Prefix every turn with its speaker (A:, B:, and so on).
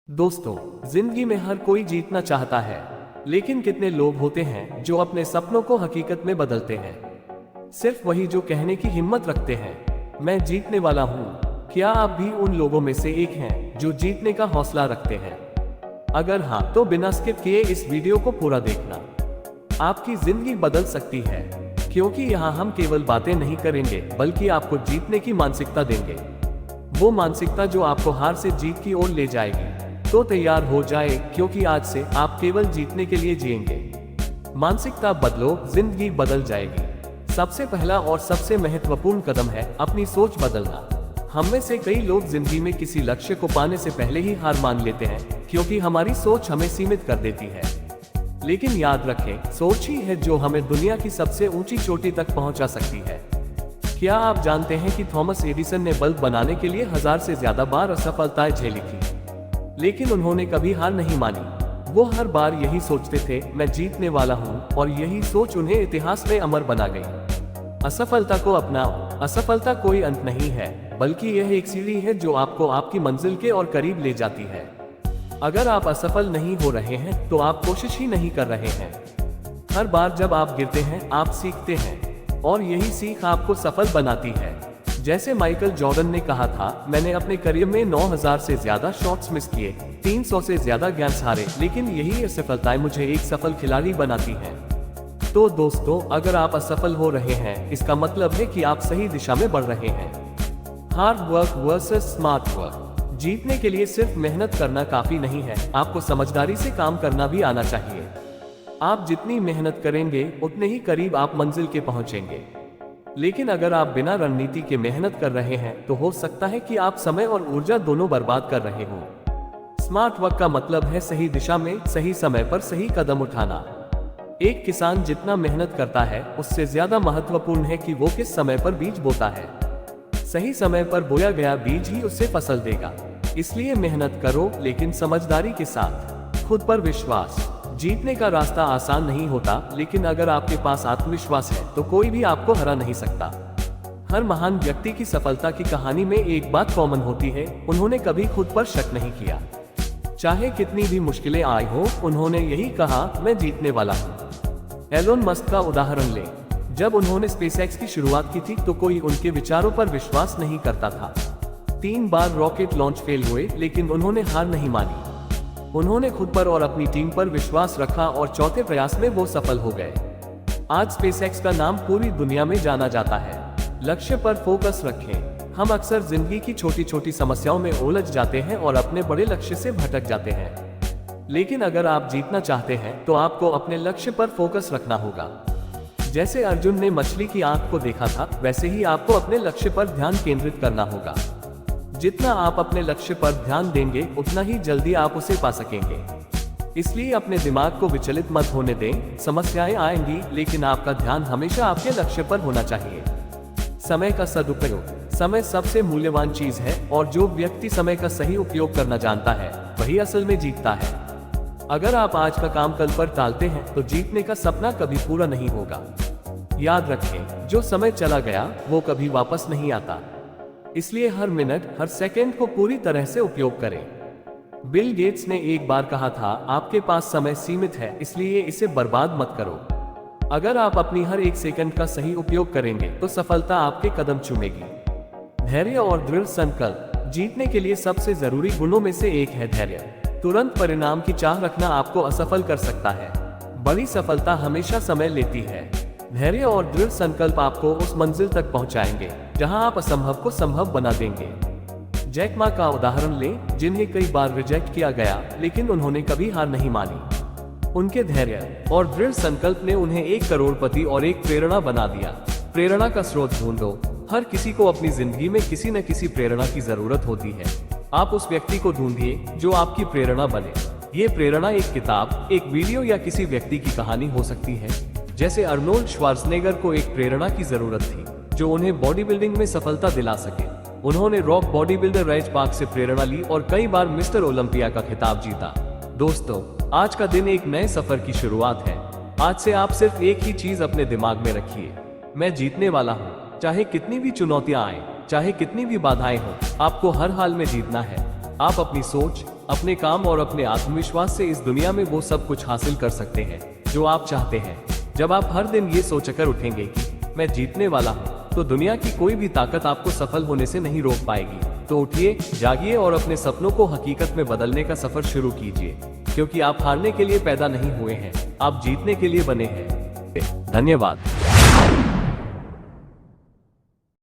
A: दोस्तों, जिंदगी में हर कोई जीतना चाहता है, लेकिन कितने लोग होते हैं जो अपने सपनों को हकीकत में बदलते हैं। सिर्फ वही जो कहने की हिम्मत रखते हैं, मैं जीतने वाला हूँ। क्या आप भी उन लोगों में से एक हैं जो जीतने का हौसला रखते हैं? अगर हाँ, तो बिना स्किप किए इस वीडियो को पूरा देखना। आपकी जिंदगी बदल सकती है, क्योंकि यहाँ हम केवल बातें नहीं करेंगे, बल्कि आपको जीतने की मानसिकता देंगे। वो मानसिकता जो आपको हार से जीत की ओर ले जाएगी। तो तैयार हो जाए, क्योंकि आज से आप केवल जीतने के लिए जिएंगे। मानसिकता बदलो, जिंदगी बदल जाएगी। सबसे पहला और सबसे महत्वपूर्ण कदम है अपनी सोच बदलना। हम में से कई लोग जिंदगी में किसी लक्ष्य को पाने से पहले ही हार मान लेते हैं, क्योंकि हमारी सोच हमें सीमित कर देती है। लेकिन याद रखें, सोच ही है जो हमें दुनिया की सबसे ऊंची चोटी तक पहुंचा सकती है। क्या आप जानते हैं कि थॉमस एडिसन ने बल्ब बनाने के लिए 1000 से ज्यादा बार असफलताएं झेली थी, लेकिन उन्होंने कभी हार नहीं मानी। वो हर बार यही सोचते थे, मैं जीतने वाला हूँ, और यही सोच उन्हें इतिहास में अमर बना गई। असफलता को अपनाओ। असफलता कोई अंत नहीं है, बल्कि यह एक सीढ़ी है जो आपको आपकी मंजिल के और करीब ले जाती है। अगर आप असफल नहीं हो रहे हैं, तो आप कोशिश ही नहीं कर रहे हैं। हर बार जब आप गिरते हैं, आप सीखते हैं, और यही सीख आपको सफल बनाती है। जैसे माइकल जॉर्डन ने कहा था, मैंने अपने करियर में 9000 से ज्यादा शॉट्स मिस किए, 300 से ज्यादा गेम्स हारे, लेकिन यही असफलताएं मुझे एक सफल खिलाड़ी बनाती हैं। तो दोस्तों, अगर आप असफल हो रहे हैं, इसका मतलब है कि आप सही दिशा में बढ़ रहे हैं। Hard work versus smart work. जीतने के लिए सिर्फ मेहनत करना काफी नहीं है, आपको समझदारी से काम करना भी आना चाहिए। आप जितनी मेहनत करेंगे, उतने ही करीब आप मंजिल के पहुंचेंगे। लेकिन अगर आप बिना रणनीति के मेहनत कर रहे हैं, तो हो सकता है कि आप समय और ऊर्जा दोनों बर्बाद कर रहे हो। स्मार्ट वर्क का मतलब है सही दिशा में सही समय पर सही कदम उठाना। एक किसान जितना मेहनत करता है, उससे ज्यादा महत्वपूर्ण है कि वो किस समय पर बीज बोता है। सही समय पर बोया गया बीज ही उससे फसल देगा। इसलिए मेहनत करो, लेकिन समझदारी के साथ। खुद पर विश्वास। जीतने का रास्ता आसान नहीं होता, लेकिन अगर आपके पास आत्मविश्वास है, तो कोई भी आपको हरा नहीं सकता। हर महान व्यक्ति की सफलता की कहानी में एक बात कॉमन होती है, उन्होंने कभी खुद पर शक नहीं किया। चाहे कितनी भी मुश्किलें आई हो, उन्होंने यही कहा, मैं जीतने वाला हूँ। एलोन मस्क का उदाहरण लें। जब उन्होंने स्पेसएक्स की शुरुआत की थी, तो कोई उनके विचारों पर विश्वास नहीं करता था। 3 बार रॉकेट लॉन्च फेल हुए, लेकिन उन्होंने हार नहीं मानी। उन्होंने खुद पर और अपनी टीम पर विश्वास रखा, और चौथे प्रयास में वो सफल हो गए। आज स्पेसएक्स का नाम पूरी दुनिया में जाना जाता है। लक्ष्य पर फोकस रखें। हम अक्सर जिंदगी की छोटी छोटी समस्याओं में उलझ जाते हैं और अपने बड़े लक्ष्य से भटक जाते हैं। लेकिन अगर आप जीतना चाहते हैं, तो आपको अपने लक्ष्य पर फोकस रखना होगा। जैसे अर्जुन ने मछली की आंख को देखा था, वैसे ही आपको अपने लक्ष्य पर ध्यान केंद्रित करना होगा। जितना आप अपने लक्ष्य पर ध्यान देंगे, उतना ही जल्दी आप उसे पा सकेंगे। इसलिए अपने दिमाग को विचलित मत होने दें। समस्याएं आएंगी, लेकिन आपका ध्यान हमेशा आपके लक्ष्य पर होना चाहिए। समय का सदुपयोग। समय सबसे मूल्यवान चीज है, और जो व्यक्ति समय का सही उपयोग करना जानता है, वही असल में जीतता है। अगर आप आज का काम कल पर टालते हैं, तो जीतने का सपना कभी पूरा नहीं होगा। याद रखें, जो समय चला गया, वो कभी वापस नहीं आता। इसलिए हर मिनट, हर सेकंड को पूरी तरह से उपयोग करें। बिल गेट्स ने एक बार कहा था, आपके पास समय सीमित है, इसलिए इसे बर्बाद मत करो। अगर आप अपनी हर एक सेकंड का सही उपयोग करेंगे, तो सफलता आपके कदम चूमेगी। धैर्य और दृढ़ संकल्प। जीतने के लिए सबसे जरूरी गुणों में से एक है धैर्य। तुरंत परिणाम की चाह रखना आपको असफल कर सकता है। बड़ी सफलता हमेशा समय लेती है। धैर्य और दृढ़ संकल्प आपको उस मंजिल तक पहुंचाएंगे, जहां आप असंभव को संभव बना देंगे। जैक मा का उदाहरण लें, जिन्हें कई बार रिजेक्ट किया गया, लेकिन उन्होंने कभी हार नहीं मानी। उनके धैर्य और दृढ़ संकल्प ने उन्हें एक करोड़पति और एक प्रेरणा बना दिया। प्रेरणा का स्रोत ढूंढो। हर किसी को अपनी जिंदगी में किसी न किसी प्रेरणा की जरूरत होती है। आप उस व्यक्ति को ढूंढिए जो आपकी प्रेरणा बने। ये प्रेरणा एक किताब, एक वीडियो या किसी व्यक्ति की कहानी हो सकती है। जैसे अर्नोल्ड श्वार्ज़नेगर को एक प्रेरणा की जरूरत थी, जो उन्हें बॉडी बिल्डिंग में सफलता दिला सके। उन्होंने rock body builder razz park से प्रेरणा ली और कई बार मिस्टर ओलंपिया का खिताब जीता। दोस्तों, आज का दिन एक नए सफर की शुरुआत है। आज से आप सिर्फ एक ही चीज अपने दिमाग में रखिए, मैं जीतने वाला हूँ। चाहे कितनी भी चुनौतियां आए, चाहे कितनी भी बाधाएं हो, आपको हर हाल में जीतना है। आप अपनी सोच, अपने काम और अपने आत्मविश्वास से इस दुनिया में वो सब कुछ हासिल कर सकते हैं जो आप चाहते हैं। जब आप हर दिन ये सोचकर उठेंगे कि मैं जीतने वाला हूँ, तो दुनिया की कोई भी ताकत आपको सफल होने से नहीं रोक पाएगी। तो उठिए, जागिए और अपने सपनों को हकीकत में बदलने का सफर शुरू कीजिए, क्योंकि आप हारने के लिए पैदा नहीं हुए हैं, आप जीतने के लिए बने हैं। धन्यवाद।